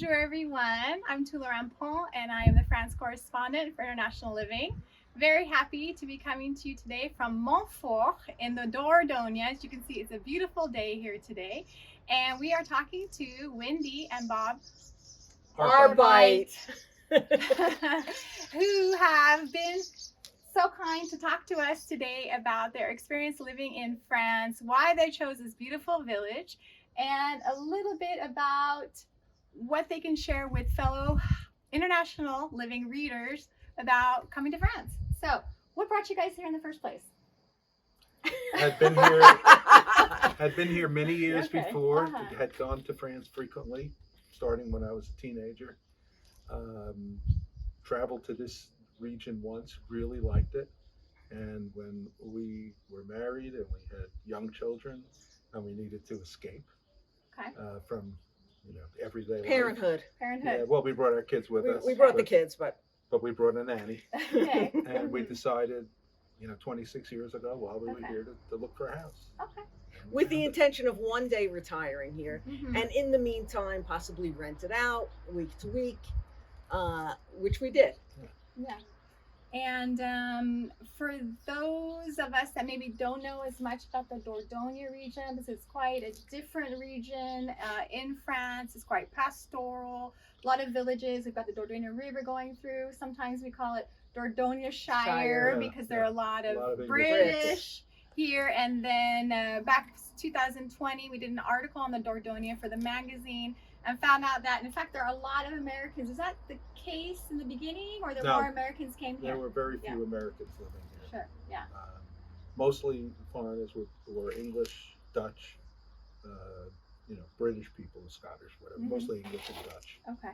Bonjour everyone, I'm Tuula Rampont and I am the France Correspondent for International Living. Very happy to be coming to you today from Montfort in the Dordogne. As you can see, it's a beautiful day here today. And we are talking to Wendy and Bob Arbeit. who have been so kind to talk to us today about their experience living in France, why they chose this beautiful village, and a little bit about what they can share with fellow international living readers about coming to France. So, what brought you guys here in the first place? Had been here many years before. Had gone to France frequently, starting when I was a teenager. Traveled to this region once, really liked it. And when we were married and we had young children and we needed to escape from everyday Parenthood. Parenthood. Yeah, well, we brought our kids with us. We brought the kids, but we brought a nanny. Okay. And we decided, 26 years ago, while we were here, to look for a house. Okay. with the intention of one day retiring here, Mhm. and in the meantime, possibly rent it out week to week, which we did. Yeah. And for those of us that maybe don't know as much about the Dordogne region, because it's quite a different region in France, it's quite pastoral, a lot of villages. We've got the Dordogne River going through. Sometimes we call it Dordogne Shire because there are a lot of British here. And then back 2020, we did an article on the Dordogne for the magazine and found out that, in fact, there are a lot of Americans. Is that the case in the beginning, or more Americans came here? There were very few Americans living here. Sure, yeah. Mostly foreigners were English, Dutch, British people, Scottish, whatever. Mhm. Mostly English and Dutch. Okay.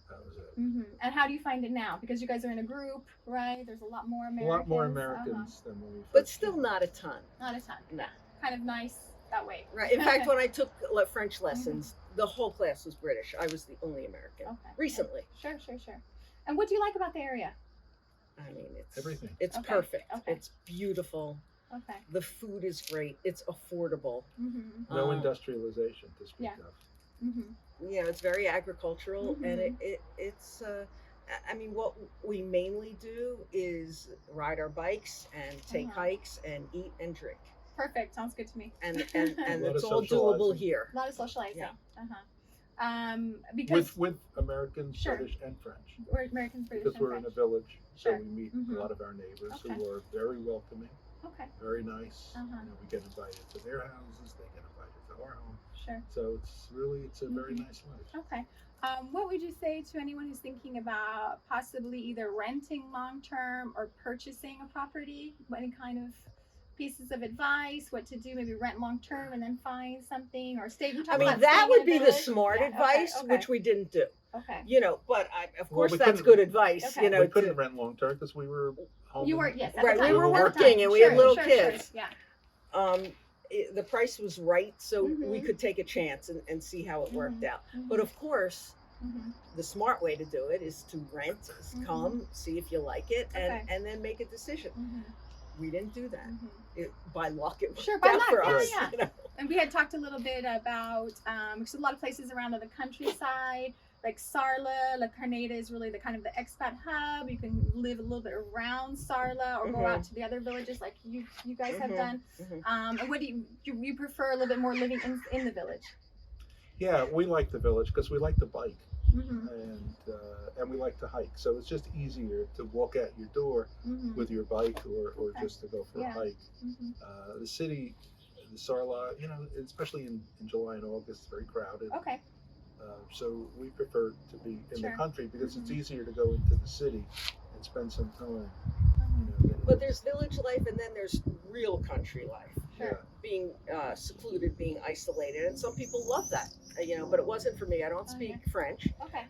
That was it. Mm-hmm. And how do you find it now? Because you guys are in a group, right? There's a lot more Americans. A lot more Americans than when we first But still came. not a ton. Not a ton. No. Kind of nice that way. Right. In fact, when I took French lessons, the whole class was British. I was the only American. Okay. Recently. Sure. And what do you like about the area? I mean, it's Everything. It's Okay. perfect. Okay. It's beautiful. Okay. The food is great. It's affordable. Mm-hmm. No industrialization to speak Yeah. of. Mm-hmm. It's very agricultural, and Mhm. it's I mean, what we mainly do is ride our bikes and take hikes and eat and drink, Perfect. Sounds good to me. and lot it's of all doable socializing. here. A lot of socializing. Yeah. Because With Americans, Sure. British, and French. we're Americans, British, Because and we're in a French. village, Sure. so we meet Mhm. a lot of our neighbors Okay. who are very welcoming, Okay. very nice. Uh-huh. We get invited to their houses, they get invited to our home. Sure. So it's a very Mhm. nice life. Okay. What would you say to anyone who's thinking about possibly either renting long term or purchasing a property? Any kind of pieces of advice? What to do? Maybe rent long term and then find something, or stay. I mean, that would be the smart Yeah, advice, okay. which we didn't do. Okay. But of Well, course we that's couldn't- good advice. Okay. We couldn't rent long term because we were home. You in- were, yes. At Right, the we time. were At the working time. and we had little Sure. kids. Yeah. The price was right, so we Mhm. could take a chance and see how it worked out. Mhm. But of course, Mhm. the smart way to do it is to rent, Mhm. come, see if you like it, Okay. and then make a decision. Mhm. We didn't do that. Mhm. By luck, it worked Sure, by out luck, for yeah, us. yeah. And we had talked a little bit about because a lot of places around on the countryside, like Sarla, La Carneda is really the kind of the expat hub. You can live a little bit around Sarla or go out to the other villages like you guys have done. Mhm. And what do you prefer a little bit more living in the village? Yeah, we like the village because we like to bike Mm-hmm. and we like to hike. So it's just easier to walk out your door Mm-hmm. with your bike or Okay. just to go for Yeah. a hike. Mm-hmm. The city, the Sarla, especially in July and August, it's very crowded. Okay. So we prefer to be in Sure. the country because it's Mhm. easier to go into the city and spend some time. Mhm. But there's village life, and then there's real country life. Sure. Being secluded, being isolated, and some people love that. But it wasn't for me. I don't speak French. Okay.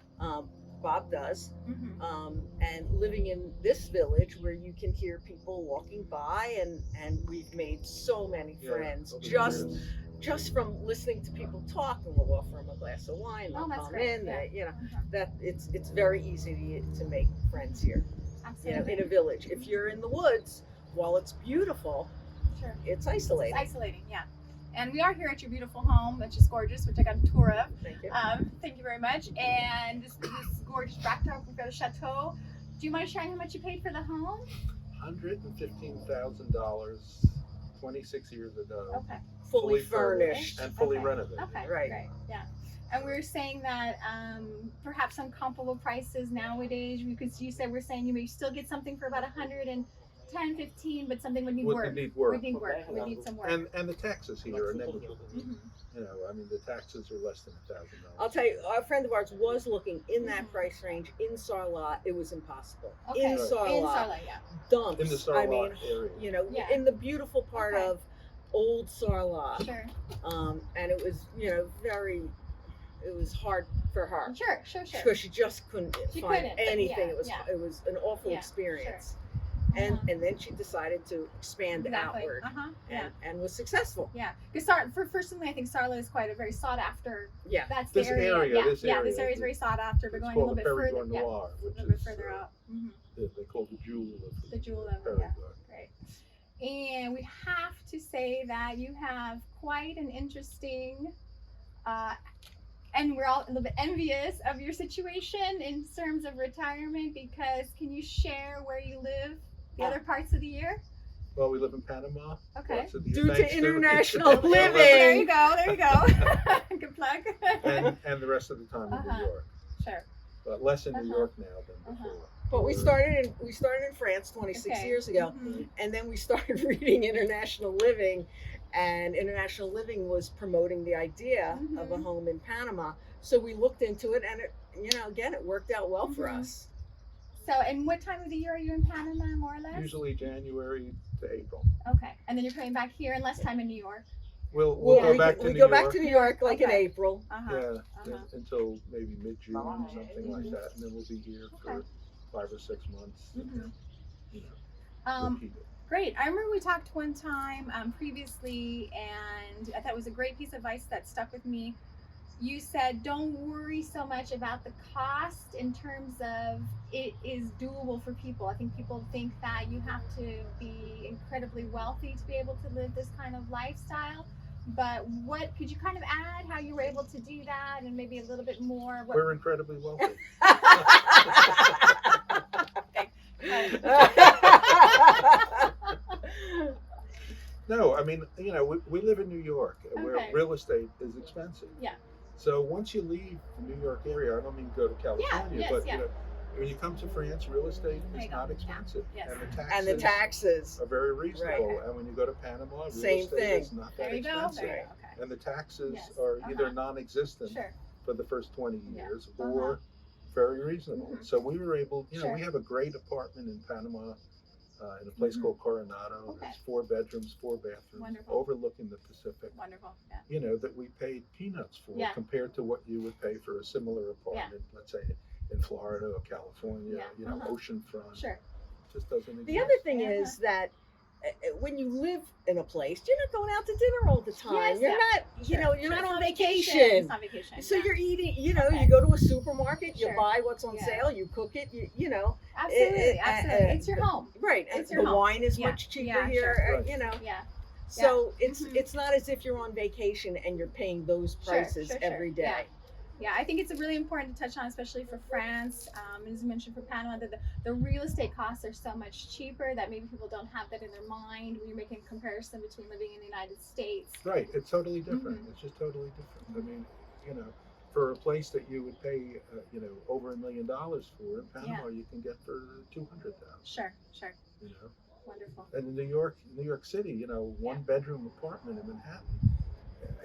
Bob does. Mm-hmm. And living in this village where you can hear people walking by, and we've made so many friends over the just years. from listening to people talk, and we'll offer them a glass of wine. They'll that's come great. in. Yeah. That it's very easy to make friends here. Absolutely. In a village. If you're in the woods, while it's beautiful, Sure. it's isolating. It's isolating, yeah. And we are here at your beautiful home, which is gorgeous, which I got a tour of. Thank you. Thank you very much. And this gorgeous backdrop, we've got a chateau. Do you mind sharing how much you paid for the home? $115,000, 26 years ago. Okay. Fully furnished. And fully Okay. renovated. Okay. Right. Great. Yeah. And we were saying that perhaps some comparable prices nowadays, you said we're saying you may still get something for about 110, 15, but something would need work. Would need work. Would need work. Would need some work. And the taxes here are negligible. Mhm. You know, I mean, the taxes are less than $1,000. I'll tell you, a friend of ours was looking in that price range in Sarlat. It was impossible. Okay. In In Sarlat, Sarlat, yeah. dumps. In the I Sarlat mean, area. you know, Yeah. in the beautiful part Okay. of old Sarlat. Sure. And it was, you know, it was hard for her Sure. because she just couldn't She find couldn't, anything. yeah. It was an awful Yeah, experience. Uh-huh. And then she decided to expand Exactly. outward Yeah. and was successful. Yeah. Because personally, I think Sarlat is quite a very sought after. Yeah. That's This the area. area, Yeah. this Yeah. area This area is is- very sought after. But It's going a little called bit the further. Perigord Yeah. Noir, A which little bit is further out. Mm-hmm. they call the jewel of The jewel of it. Yeah. Perigord. Great. And we have to say that you have quite an interesting, and we're all a little bit envious of your situation in terms of retirement, because can you share where you live the other parts of the year? Well, we live in Panama. Okay. Lots of the Due to thanks international There living. you go. There you go. Good plug. and the rest of the time in Uh-huh. New York. Sure. But less in New Uh-huh. York now than Uh-huh. before. But we started in France 26 Okay. years ago. Mhm. And then we started reading International Living, and International Living was promoting the idea of a Mhm. home in Panama. So we looked into it, and it, you know, again, it worked out well for Mhm. us. So, and what time of the year are you in Panama, more or less? Usually January to April. Okay. And then you're coming back here and less time in New York. We'll Well, go back to we New go York. back to New York like in Okay. April. Uh-huh. Yeah, Uh-huh. until maybe mid-June or something like Mhm. that, and then we'll be here Okay. for 5 or 6 months. And Mhm. then, you know, repeat it. Great. I remember we talked one time previously, and I thought it was a great piece of advice that stuck with me. You said, don't worry so much about the cost in terms of it is doable for people. I think people think that you have to be incredibly wealthy to be able to live this kind of lifestyle. But what could you kind of add how you were able to do that, and maybe a little bit more? What, We're incredibly wealthy. No, I mean, you know, we live in New York, where Okay. real estate is expensive. Yeah. So once you leave the New York area, I don't mean to go to California, yes, but yeah. you know, when you come to France, real estate There is you go. not Yeah. expensive, Yes. and the taxes, And the taxes. are very reasonable. Right. And when you go to Panama, real Same estate thing. is not There that you go. expensive, There you go. Okay. and the taxes Yes. are either Uh-huh. non-existent Sure. for the first 20 Yeah. years, Uh-huh. or very reasonable. Mhm. So we were able, you know, Sure. we have a great apartment in Panama, in a place Mhm. called Coronado. Okay. It's 4 bedrooms, 4 bathrooms, Wonderful. overlooking the Pacific. Wonderful. Yeah. You know, that we paid peanuts for Yeah. compared to what you would pay for a similar apartment, let's say in Florida or California, Yeah. you know, Uh-huh. oceanfront. Sure. It just doesn't exist. The other thing Uh-huh. is that when you live in a place, you're not going out to dinner all the time. Yes, You're yeah. not, you Sure. know, you're Sure. not It's on It's vacation. not vacation. So yeah. you're eating, you know, Okay. you go to a supermarket, you Sure. buy what's on Yeah. sale, you cook it, you know. Absolutely. Absolutely. It's your home. Right. And It's your the home. wine is Yeah. much cheaper Yeah, here, sure. Right. you know. Yeah. So Mhm. it's not as if you're on vacation and you're paying those Sure, prices sure, every day. Yeah. Yeah, I think it's really important to touch on, especially for France, as you mentioned for Panama, that the real estate costs are so much cheaper that maybe people don't have that in their mind when you're making a comparison between living in the United States. Right, it's totally different. Mhm. It's just totally different. I mean, you know, for a place that you would pay, you know, over $1 million for in Panama, you can get for 200,000. Sure, sure. You know, Wonderful. and in New York City, you know, 1-bedroom apartment in Manhattan,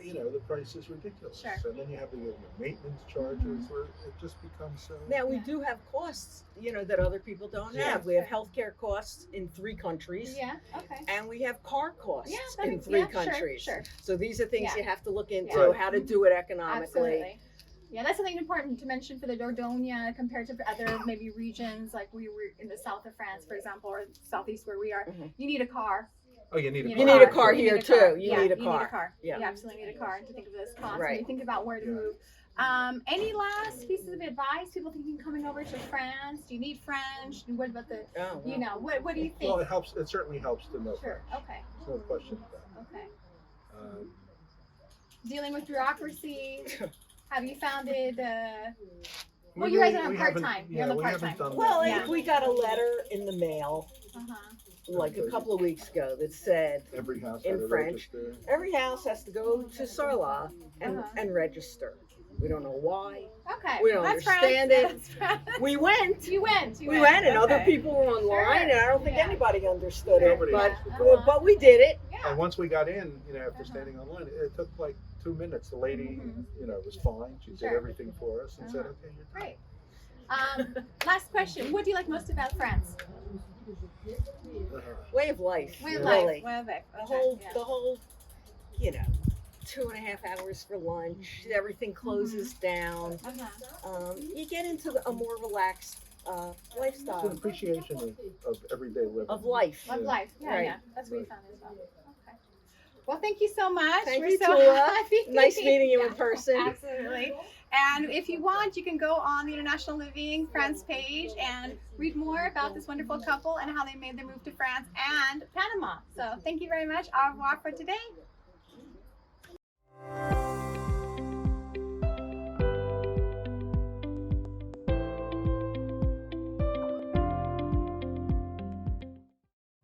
you know, the price is ridiculous. Sure. And then you have the maintenance charges, Mhm. where it just becomes so. Now we Yeah. do have costs, you know, that other people don't Yeah. have. We have healthcare costs in 3 countries. Yeah, okay. And we have car costs Yeah, that in makes- 3 yeah, sure, countries. sure. So these are things Yeah. you have to look into, Right. how to do it economically. Absolutely. Yeah, that's something important to mention for the Dordogne compared to other maybe regions, like we were in the south of France, for example, or southeast where we are. Mhm. You need a car. Oh, you need a You You car. need a car You here need a car. too. You Yeah, need a You car. need a car. Yeah. You absolutely need a car, and to think of this cost. Right. When you think about where to Yeah. move. Any last pieces of advice? People thinking coming over to France? Do you need French? What about the? Oh, You well. know, what do you Well, think? it helps. It certainly helps to know Sure. French. Okay. There's no question about Okay. it. dealing with bureaucracy? Have you found it? Well, We you guys really- are on we part haven't- time. yeah, You're on the we part haven't time. done Well, that. Yeah. we got a letter in the mail Uh-huh. like a couple of weeks ago that said Every house in had a French. register. every house has to go to Sarlat and, Uh-huh. and register. We don't know why. Okay. We don't That's understand France. it. That's France. We went. You went. You We went, and other Okay. people were online, Sure. and I don't think Yeah. anybody understood Sure. it. Nobody But understood it. but we did it. Yeah. And once we got in, after Uh-huh. standing online, it took like 2 minutes. The lady, Mhm. was fine. She did Sure. everything for us and said, Uh-huh. "Okay, you're done." Great. Last question. What do you like most about France? Way of life. Way of really. life. Way of life. The whole, 2.5 hours for lunch. Everything closes down. Uh-huh. You get into a more relaxed It's an lifestyle appreciation of everyday living. of life. Love life. Yeah, Right. yeah. That's what you found as well. Okay. Well, thank you so much. Thank We're you, so Tuula. happy. Nice meeting you in Yeah, person. Absolutely. And if you want, you can go on the International Living France page and read more about this wonderful couple and how they made their move to France and Panama. So thank you very much. Au revoir for today.